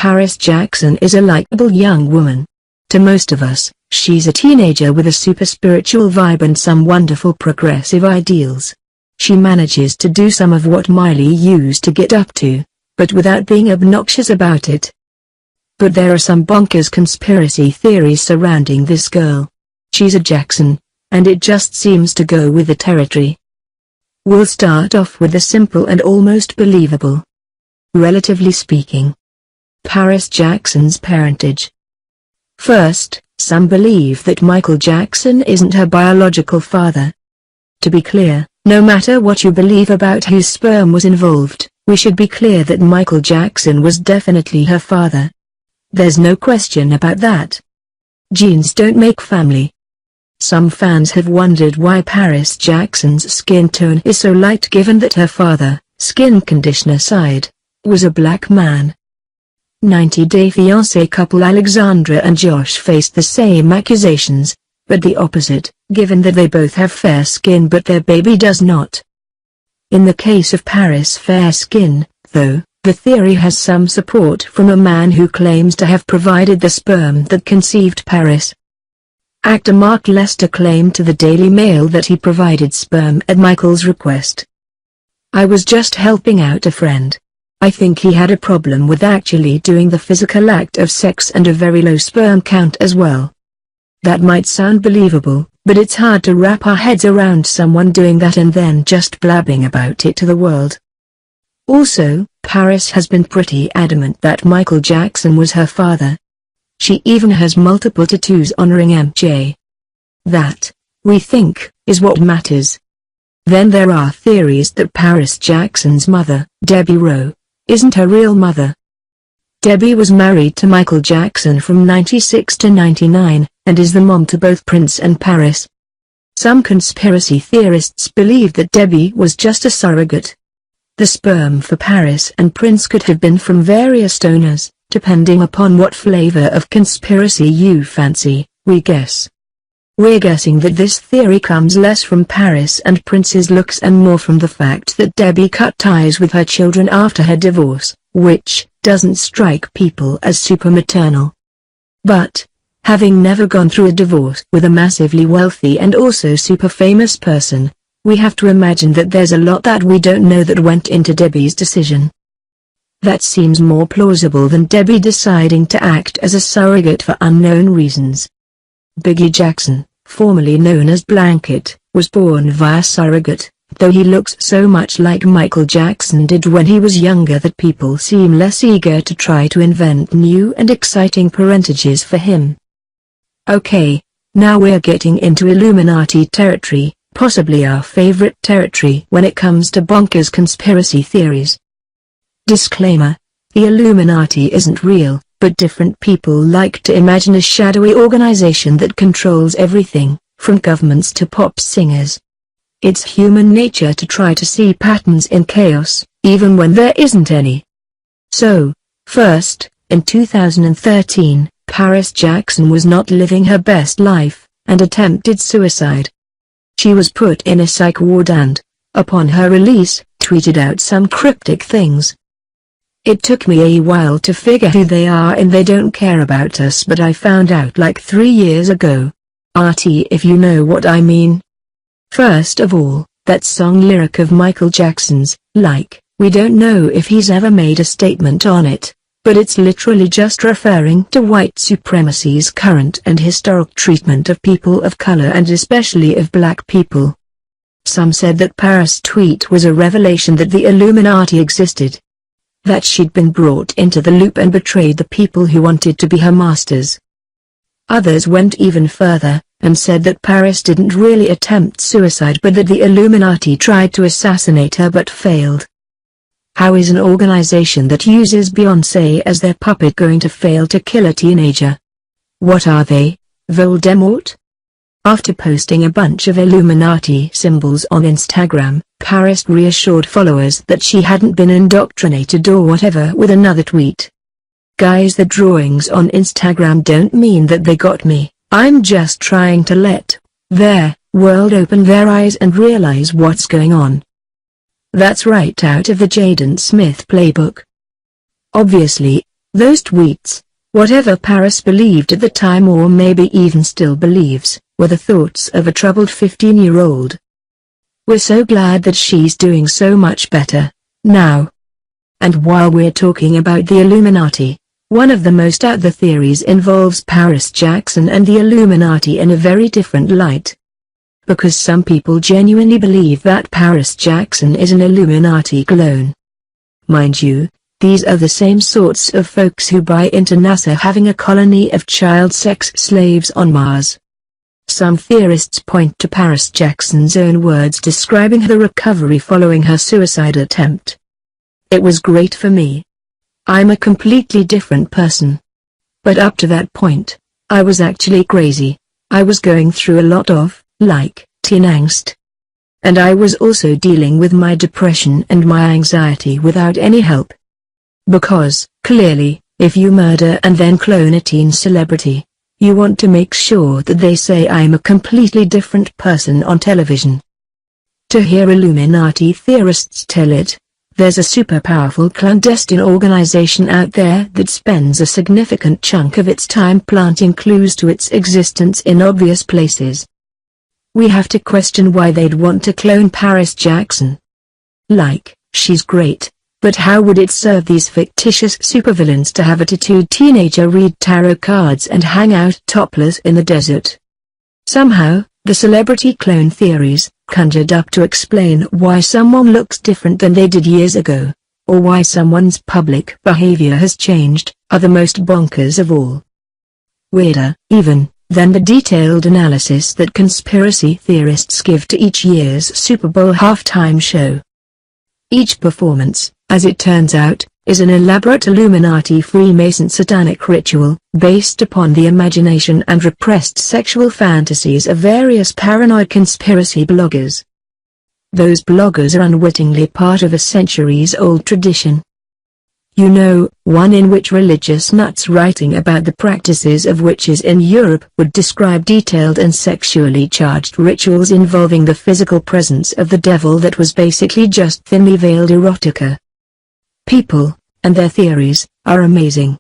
Paris Jackson is a likable young woman. To most of us, she's a teenager with a super spiritual vibe and some wonderful progressive ideals. She manages to do some of what Miley used to get up to, but without being obnoxious about it. But there are some bonkers conspiracy theories surrounding this girl. She's a Jackson, and it just seems to go with the territory. We'll start off with the simple and almost believable. Relatively speaking, Paris Jackson's parentage. First, some believe that Michael Jackson isn't her biological father. To be clear, no matter what you believe about whose sperm was involved, we should be clear that Michael Jackson was definitely her father. There's no question about that. Genes don't make family. Some fans have wondered why Paris Jackson's skin tone is so light given that her father, skin condition aside, was a black man. 90-Day Fiancé couple Alexandra and Josh faced the same accusations, but the opposite, given that they both have fair skin but their baby does not. In the case of Paris' fair skin, though, the theory has some support from a man who claims to have provided the sperm that conceived Paris. Actor Mark Lester claimed to the Daily Mail that he provided sperm at Michael's request. "I was just helping out a friend. I think he had a problem with actually doing the physical act of sex and a very low sperm count as well." That might sound believable, but it's hard to wrap our heads around someone doing that and then just blabbing about it to the world. Also, Paris has been pretty adamant that Michael Jackson was her father. She even has multiple tattoos honoring MJ. That, we think, is what matters. Then there are theories that Paris Jackson's mother, Debbie Rowe, isn't her real mother. Debbie was married to Michael Jackson from '96 to '99, and is the mom to both Prince and Paris. Some conspiracy theorists believe that Debbie was just a surrogate. The sperm for Paris and Prince could have been from various donors, depending upon what flavor of conspiracy you fancy, we guess. We're guessing that this theory comes less from Paris and Prince's looks and more from the fact that Debbie cut ties with her children after her divorce, which doesn't strike people as super maternal. But, having never gone through a divorce with a massively wealthy and also super famous person, we have to imagine that there's a lot that we don't know that went into Debbie's decision. That seems more plausible than Debbie deciding to act as a surrogate for unknown reasons. Biggie Jackson, formerly known as Blanket, was born via surrogate, though he looks so much like Michael Jackson did when he was younger that people seem less eager to try to invent new and exciting parentages for him. Okay, now we're getting into Illuminati territory, possibly our favorite territory when it comes to bonkers conspiracy theories. Disclaimer: the Illuminati isn't real, but different people like to imagine a shadowy organization that controls everything, from governments to pop singers. It's human nature to try to see patterns in chaos, even when there isn't any. So, first, in 2013, Paris Jackson was not living her best life, and attempted suicide. She was put in a psych ward and, upon her release, tweeted out some cryptic things. "It took me a while to figure who they are and they don't care about us, but I found out like 3 years ago. RT if you know what I mean." First of all, that song lyric of Michael Jackson's, like, we don't know if he's ever made a statement on it, but it's literally just referring to white supremacy's current and historic treatment of people of color and especially of black people. Some said that Paris' tweet was a revelation that the Illuminati existed. That she'd been brought into the loop and betrayed the people who wanted to be her masters. Others went even further, and said that Paris didn't really attempt suicide but that the Illuminati tried to assassinate her but failed. How is an organization that uses Beyoncé as their puppet going to fail to kill a teenager? What are they, Voldemort? After posting a bunch of Illuminati symbols on Instagram, Paris reassured followers that she hadn't been indoctrinated or whatever with another tweet. "Guys, the drawings on Instagram don't mean that they got me. I'm just trying to let their world open their eyes and realize what's going on." That's right out of the Jaden Smith playbook. Obviously, Those tweets, whatever Paris believed at the time or maybe even still believes, were the thoughts of a troubled 15-year-old. We're so glad that she's doing so much better now. And while we're talking about the Illuminati, one of the most out there theories involves Paris Jackson and the Illuminati in a very different light. Because some people genuinely believe that Paris Jackson is an Illuminati clone. Mind you, these are the same sorts of folks who buy into NASA having a colony of child sex slaves on Mars. Some theorists point to Paris Jackson's own words describing her recovery following her suicide attempt. It was great for me. I'm a completely different person. But up to that point, I was actually crazy. I was going through a lot of, teen angst. And I was also dealing with my depression and my anxiety without any help. Because, clearly, if you murder and then clone a teen celebrity, you want to make sure that they say I'm a completely different person on television. To hear Illuminati theorists tell it, there's a super powerful clandestine organization out there that spends a significant chunk of its time planting clues to its existence in obvious places. We have to question why they'd want to clone Paris Jackson. She's great, but how would it serve these fictitious supervillains to have a tattooed teenager read tarot cards and hang out topless in the desert? Somehow, the celebrity clone theories, conjured up to explain why someone looks different than they did years ago, or why someone's public behavior has changed, are the most bonkers of all. Weirder, even, than the detailed analysis that conspiracy theorists give to each year's Super Bowl halftime show. Each performance, as it turns out, is an elaborate Illuminati Freemason satanic ritual, based upon the imagination and repressed sexual fantasies of various paranoid conspiracy bloggers. Those bloggers are unwittingly part of a centuries-old tradition. You know, one in which religious nuts writing about the practices of witches in Europe would describe detailed and sexually charged rituals involving the physical presence of the devil that was basically just thinly veiled erotica. People, and their theories, are amazing.